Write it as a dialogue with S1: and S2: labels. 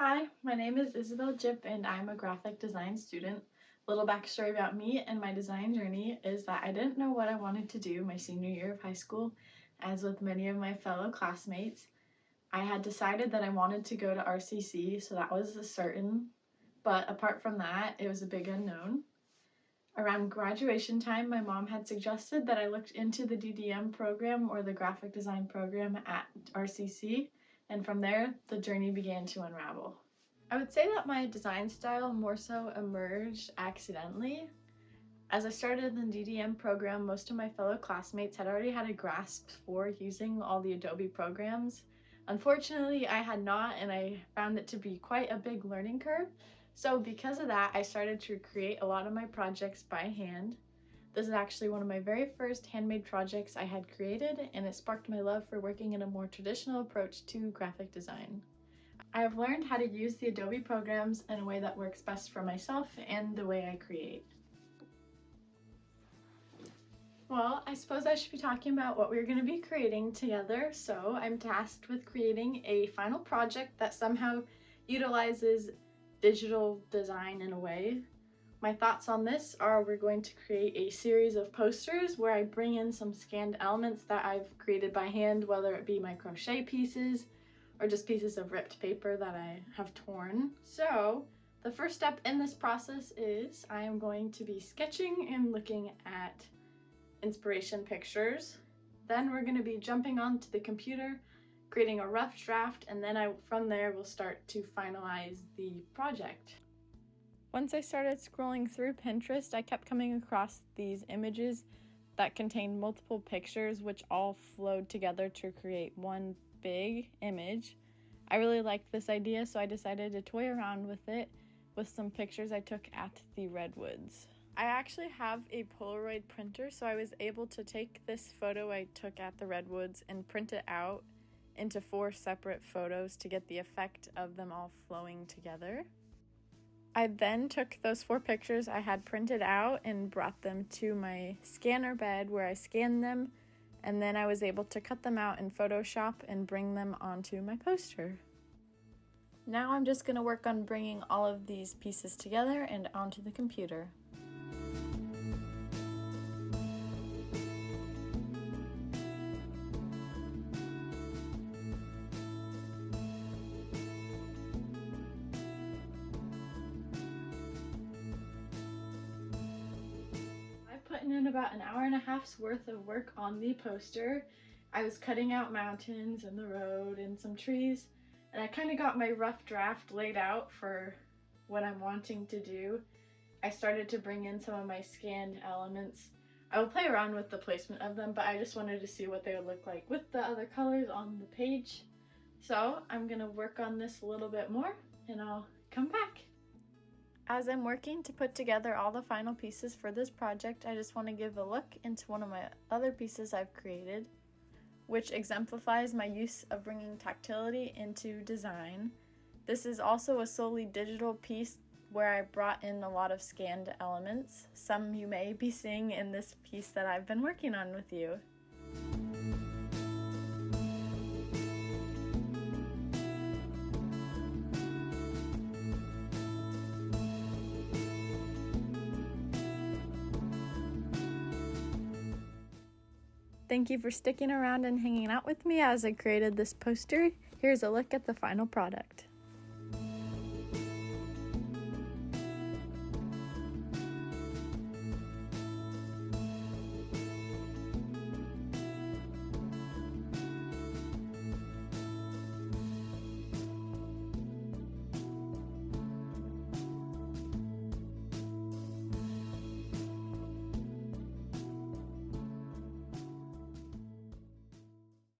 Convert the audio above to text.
S1: Hi, my name is Isabel Jip and I'm a graphic design student. Little backstory about me and my design journey is that I didn't know what I wanted to do my senior year of high school, as with many of my fellow classmates. I had decided that I wanted to go to RCC, so that was a certain, but apart from that, it was a big unknown. Around graduation time, my mom had suggested that I looked into the DDM program or the graphic design program at RCC, and from there, the journey began to unravel. I would say that my design style more so emerged accidentally. As I started in the DDM program, most of my fellow classmates had already had a grasp for using all the Adobe programs. Unfortunately, I had not, and I found it to be quite a big learning curve. So because of that, I started to create a lot of my projects by hand. This is actually one of my very first handmade projects I had created, and it sparked my love for working in a more traditional approach to graphic design. I have learned how to use the Adobe programs in a way that works best for myself and the way I create. Well, I suppose I should be talking about what we're going to be creating together. So I'm tasked with creating a final project that somehow utilizes digital design in a way. My thoughts on this are we're going to create a series of posters where I bring in some scanned elements that I've created by hand, whether it be my crochet pieces or just pieces of ripped paper that I have torn. So the first step in this process is I am going to be sketching and looking at inspiration pictures. Then we're going to be jumping onto the computer, creating a rough draft, and then from there we'll start to finalize the project. Once I started scrolling through Pinterest, I kept coming across these images that contained multiple pictures which all flowed together to create one big image. I really liked this idea, so I decided to toy around with it with some pictures I took at the Redwoods. I actually have a Polaroid printer, so I was able to take this photo I took at the Redwoods and print it out into 4 separate photos to get the effect of them all flowing together. I then took those 4 pictures I had printed out and brought them to my scanner bed where I scanned them, and then I was able to cut them out in Photoshop and bring them onto my poster. Now I'm just going to work on bringing all of these pieces together and onto the computer. Putting in about an hour and a half's worth of work on the poster. I was cutting out mountains and the road and some trees, and I kind of got my rough draft laid out for what I'm wanting to do. I started to bring in some of my scanned elements. I will play around with the placement of them, but I just wanted to see what they would look like with the other colors on the page. So I'm gonna work on this a little bit more and I'll come back. As I'm working to put together all the final pieces for this project, I just want to give a look into one of my other pieces I've created, which exemplifies my use of bringing tactility into design. This is also a solely digital piece where I brought in a lot of scanned elements. Some you may be seeing in this piece that I've been working on with you. Thank you for sticking around and hanging out with me as I created this poster. Here's a look at the final product.